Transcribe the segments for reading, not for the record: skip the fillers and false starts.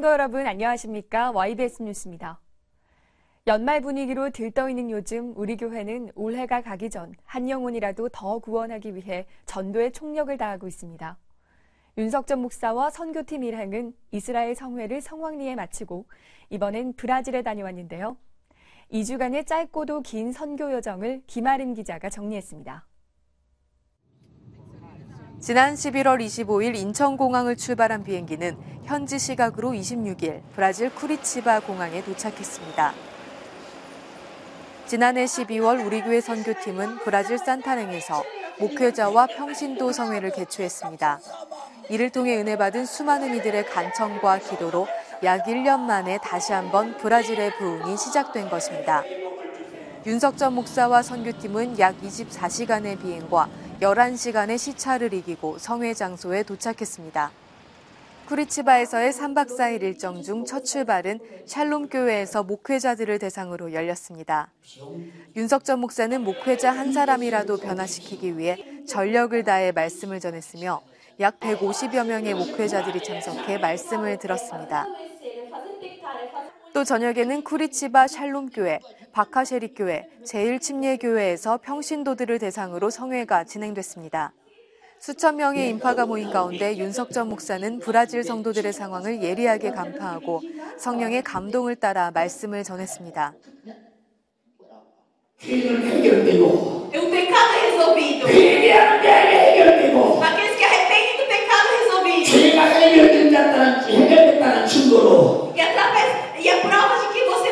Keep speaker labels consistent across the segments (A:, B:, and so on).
A: 성도 여러분 안녕하십니까? YBS 뉴스입니다. 연말 분위기로 들떠있는 요즘 우리 교회는 올해가 가기 전 한 영혼이라도 더 구원하기 위해 전도에 총력을 다하고 있습니다. 윤석전 목사와 선교팀 일행은 이스라엘 성회를 성황리에 마치고 이번엔 브라질에 다녀왔는데요. 2주간의 짧고도 긴 선교 여정을 김아름 기자가 정리했습니다. 지난 11월 25일 인천공항을 출발한 비행기는 현지 시각으로 26일 브라질 쿠리치바 공항에 도착했습니다. 지난해 12월 우리 교회 선교팀은 브라질 산타랭에서 목회자와 평신도 성회를 개최했습니다. 이를 통해 은혜 받은 수많은 이들의 간청과 기도로 약 1년 만에 다시 한번 브라질의 부흥이 시작된 것입니다. 윤석전 목사와 선교팀은 약 24시간의 비행과 11시간의 시차를 이기고 성회 장소에 도착했습니다. 쿠리치바에서의 3박 4일 일정 중 첫 출발은 샬롬 교회에서 목회자들을 대상으로 열렸습니다. 윤석전 목사는 목회자 한 사람이라도 변화시키기 위해 전력을 다해 말씀을 전했으며 약 150여 명의 목회자들이 참석해 말씀을 들었습니다. 또 저녁에는 쿠리치바 샬롬 교회, 바카셰리 교회, 제1침례교회에서 평신도들을 대상으로 성회가 진행됐습니다. 수천 명의 인파가 모인 가운데 윤석전 목사는 브라질 성도들의 상황을 예리하게 간파하고 성령의 감동을 따라 말씀을 전했습니다.
B: 죄는 해결되고 o pecado resolvido. 회개하는 게 해결되고 aqueles que arrependem do pecado resolvido. 죄가 해결됐다는 증거로 e a prova de que você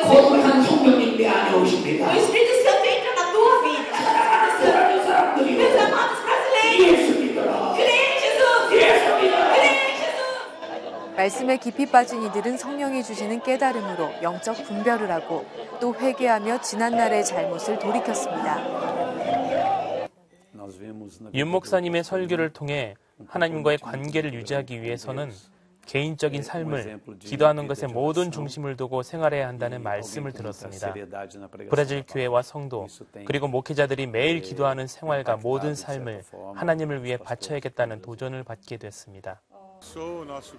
B: 거룩한 성령님 내 안에 오십니다. O Espírito Santo entra na tua vida. 사랑하는 사람들이 meus amados brasileiros. 예수 믿어라. Creia em Jesus. 예수 믿어라. Creia em Jesus.
A: 말씀에 깊이 빠진 이들은 성령이 주시는 깨달음으로 영적 분별을 하고 또 회개하며 지난날의 잘못을 돌이켰습니다.
C: 윤 목사님의 설교를 통해 하나님과의 관계를 유지하기 위해서는 개인적인 삶을, 기도하는 것에 모든 중심을 두고 생활해야 한다는 말씀을 들었습니다. 브라질 교회와 성도, 그리고 목회자들이 매일 기도하는 생활과 모든 삶을 하나님을 위해 바쳐야겠다는 도전을 받게 됐습니다.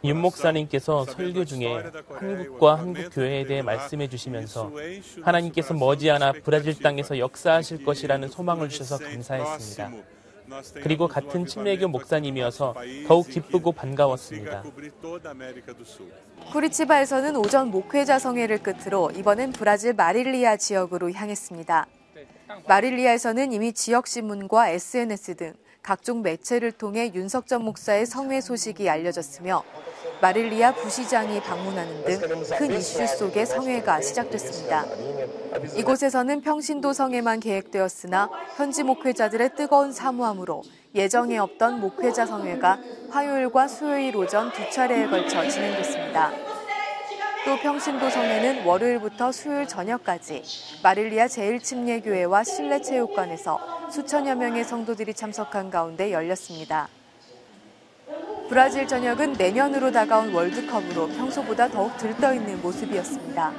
C: 윤 목사님께서 설교 중에 한국과 한국 교회에 대해 말씀해 주시면서 하나님께서 머지않아 브라질 땅에서 역사하실 것이라는 소망을 주셔서 감사했습니다. 그리고 같은 침례교 목사님이어서 더욱 기쁘고 반가웠습니다.
A: 쿠리치바에서는 오전 목회자 성회를 끝으로 이번엔 브라질 마릴리아 지역으로 향했습니다. 마릴리아에서는 이미 지역신문과 SNS 등 각종 매체를 통해 윤석전 목사의 성회 소식이 알려졌으며 마릴리아 부시장이 방문하는 등 큰 이슈 속에 성회가 시작됐습니다. 이곳에서는 평신도 성회만 계획되었으나 현지 목회자들의 뜨거운 사모함으로 예정에 없던 목회자 성회가 화요일과 수요일 오전 두 차례에 걸쳐 진행됐습니다. 또 평신도 성회는 월요일부터 수요일 저녁까지 마릴리아 제1침례교회와 실내체육관에서 수천여 명의 성도들이 참석한 가운데 열렸습니다. 브라질 전역은 내년으로 다가온 월드컵으로 평소보다 더욱 들떠있는 모습이었습니다.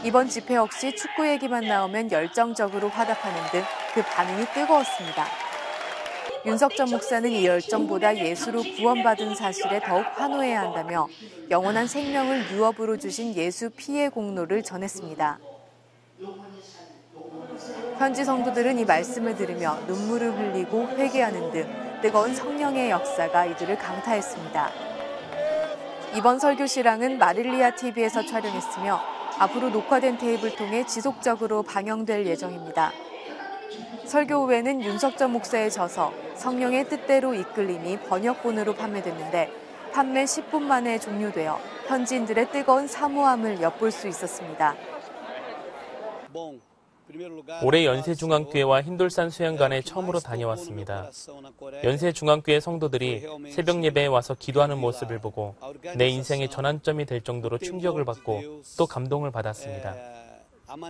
A: 이번 집회 역시 축구 얘기만 나오면 열정적으로 화답하는 등 그 반응이 뜨거웠습니다. 윤석전 목사는 이 열정보다 예수로 구원받은 사실에 더욱 환호해야 한다며 영원한 생명을 유업으로 주신 예수 피의 공로를 전했습니다. 현지 성도들은 이 말씀을 들으며 눈물을 흘리고 회개하는 등 뜨거운 성령의 역사가 이들을 강타했습니다. 이번 설교 실황은 마릴리아 TV에서 촬영했으며 앞으로 녹화된 테이프를 통해 지속적으로 방영될 예정입니다. 설교 후에는 윤석전 목사의 저서 성령의 뜻대로 이끌림이 번역본으로 판매됐는데 판매 10분 만에 종료되어 현지인들의 뜨거운 사모함을 엿볼 수 있었습니다.
C: 올해 연세중앙교회와 흰돌산 수양관에 처음으로 다녀왔습니다. 연세중앙교회 성도들이 새벽 예배에 와서 기도하는 모습을 보고 내 인생의 전환점이 될 정도로 충격을 받고 또 감동을 받았습니다.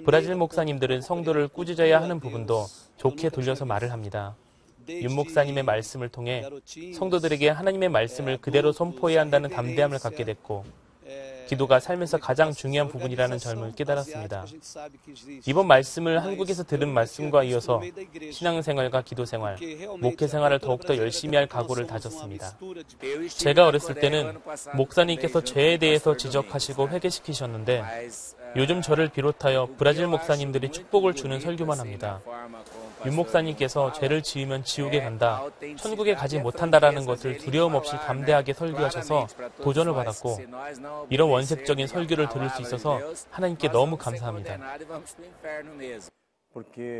C: 브라질 목사님들은 성도를 꾸짖어야 하는 부분도 좋게 돌려서 말을 합니다. 윤 목사님의 말씀을 통해 성도들에게 하나님의 말씀을 그대로 선포해야 한다는 담대함을 갖게 됐고 기도가 삶에서 가장 중요한 부분이라는 점을 깨달았습니다. 이번 말씀을 한국에서 들은 말씀과 이어서 신앙생활과 기도생활, 목회생활을 더욱더 열심히 할 각오를 다졌습니다. 제가 어렸을 때는 목사님께서 죄에 대해서 지적하시고 회개시키셨는데 요즘 저를 비롯하여 브라질 목사님들이 축복을 주는 설교만 합니다. 윤 목사님께서 죄를 지으면 지옥에 간다, 천국에 가지 못한다라는 것을 두려움 없이 담대하게 설교하셔서 도전을 받았고 이런 원색적인 설교를 들을 수 있어서 하나님께 너무 감사합니다.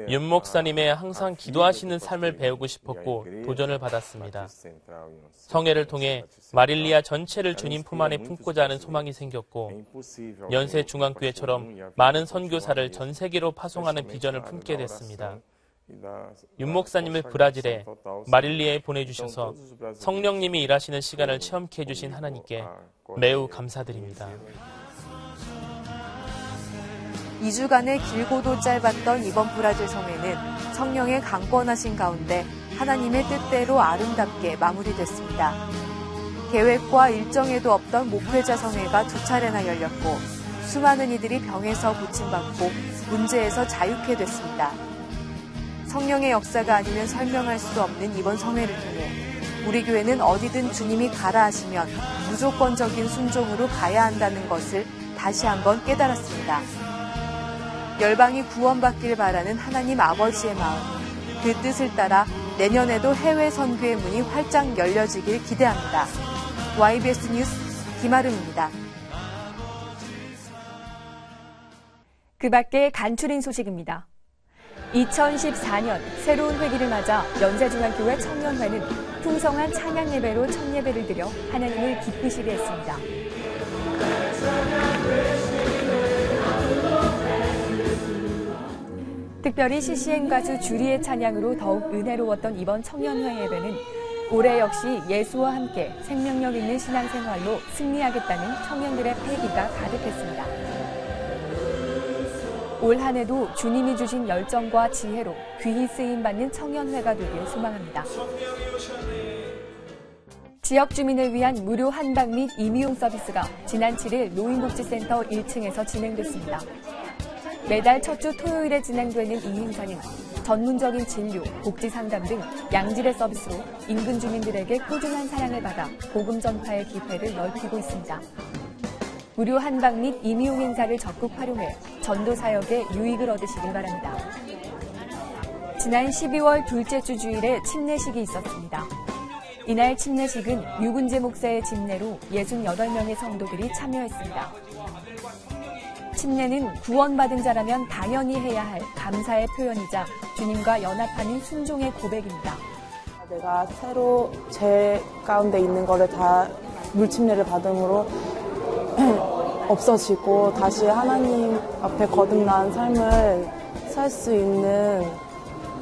C: 윤 목사님의 항상 기도하시는 삶을 배우고 싶었고 도전을 받았습니다. 성회를 통해 마릴리아 전체를 주님 품 안에 품고자 하는 소망이 생겼고 연세 중앙교회처럼 많은 선교사를 전 세계로 파송하는 비전을 품게 됐습니다. 윤 목사님을 브라질에 마릴리아에 보내주셔서 성령님이 일하시는 시간을 체험케 해주신 하나님께 매우 감사드립니다.
A: 2주간의 길고도 짧았던 이번 브라질 성회는 성령의 강권하신 가운데 하나님의 뜻대로 아름답게 마무리됐습니다. 계획과 일정에도 없던 목회자 성회가 2차례나 열렸고 수많은 이들이 병에서 고침받고 문제에서 자유케 됐습니다. 성령의 역사가 아니면 설명할 수 없는 이번 성회를 통해 우리 교회는 어디든 주님이 가라 하시면 무조건적인 순종으로 가야 한다는 것을 다시 한번 깨달았습니다. 열방이 구원받길 바라는 하나님 아버지의 마음, 그 뜻을 따라 내년에도 해외 선교의 문이 활짝 열려지길 기대합니다. YBS 뉴스 김아름입니다.
D: 그 밖에 간추린 소식입니다. 2014년 새로운 회기를 맞아 연세중앙교회 청년회는 풍성한 찬양 예배로 첫 예배를 드려 하나님을 기쁘시게 했습니다. 특별히 CCM 가수 주리의 찬양으로 더욱 은혜로웠던 이번 청년회 예배는 올해 역시 예수와 함께 생명력 있는 신앙생활로 승리하겠다는 청년들의 패기가 가득했습니다. 올 한 해도 주님이 주신 열정과 지혜로 귀히 쓰임받는 청년회가 되길 소망합니다. 지역 주민을 위한 무료 한방 및 임의용 서비스가 지난 7일 노인복지센터 1층에서 진행됐습니다. 매달 첫 주 토요일에 진행되는 이 행사는 전문적인 진료, 복지 상담 등 양질의 서비스로 인근 주민들에게 꾸준한 사랑을 받아 복음 전파의 기회를 넓히고 있습니다. 무료 한방 및 임의용 행사를 적극 활용해 전도 사역에 유익을 얻으시길 바랍니다. 지난 12월 둘째 주 주일에 침례식이 있었습니다. 이날 침례식은 유근재 목사의 집례로 68명의 성도들이 참여했습니다. 침례는 구원받은 자라면 당연히 해야 할 감사의 표현이자 주님과 연합하는 순종의 고백입니다.
E: 내가 새로 죄 가운데 있는 거를 다 물침례를 받음으로 없어지고 다시 하나님 앞에 거듭난 삶을 살 수 있는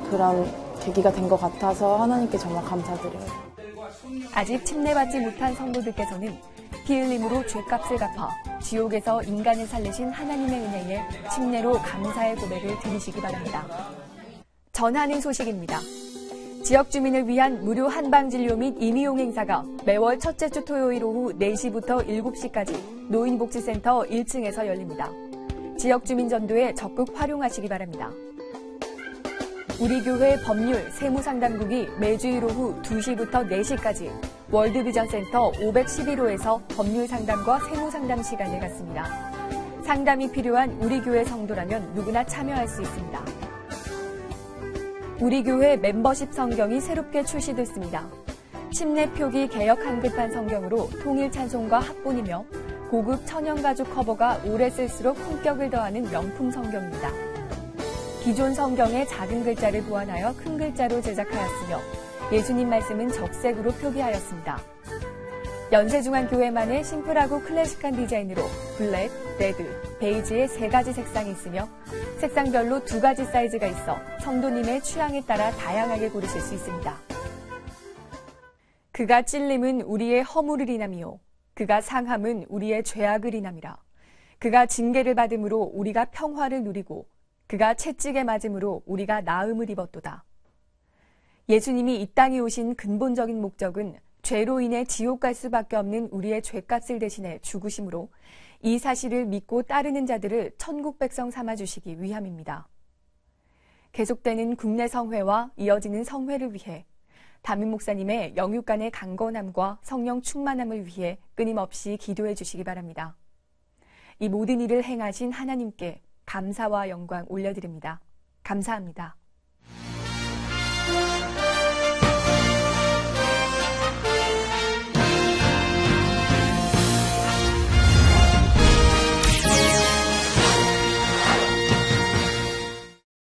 E: 그런 계기가 된 것 같아서 하나님께 정말 감사드려요.
D: 아직 침례받지 못한 성도들께서는 피 흘림으로 죄값을 갚아 지옥에서 인간을 살리신 하나님의 은혜에 침례로 감사의 고백을 드리시기 바랍니다. 전하는 소식입니다. 지역 주민을 위한 무료 한방진료 및 임의용 행사가 매월 첫째 주 토요일 오후 4시부터 7시까지 노인복지센터 1층에서 열립니다. 지역 주민 전도에 적극 활용하시기 바랍니다. 우리 교회 법률 세무상담국이 매주일 오후 2시부터 4시까지 월드비전센터 511호에서 법률 상담과 세무상담 시간을 갖습니다. 상담이 필요한 우리 교회 성도라면 누구나 참여할 수 있습니다. 우리 교회 멤버십 성경이 새롭게 출시됐습니다. 침례 표기 개역 한글판 성경으로 통일 찬송과 합본이며 고급 천연가죽 커버가 오래 쓸수록 품격을 더하는 명품 성경입니다. 기존 성경의 작은 글자를 보완하여 큰 글자로 제작하였으며 예수님 말씀은 적색으로 표기하였습니다. 연세중앙교회만의 심플하고 클래식한 디자인으로 블랙, 레드, 베이지의 3가지 색상이 있으며 색상별로 2가지 사이즈가 있어 성도님의 취향에 따라 다양하게 고르실 수 있습니다. 그가 찔림은 우리의 허물을 인함이요 그가 상함은 우리의 죄악을 인함이라. 그가 징계를 받음으로 우리가 평화를 누리고 그가 채찍에 맞음으로 우리가 나음을 입었도다. 예수님이 이 땅에 오신 근본적인 목적은 죄로 인해 지옥 갈 수밖에 없는 우리의 죄값을 대신해 죽으심으로 이 사실을 믿고 따르는 자들을 천국 백성 삼아주시기 위함입니다. 계속되는 국내 성회와 이어지는 성회를 위해 담임 목사님의 영육간의 강건함과 성령 충만함을 위해 끊임없이 기도해 주시기 바랍니다. 이 모든 일을 행하신 하나님께 감사와 영광 올려드립니다. 감사합니다.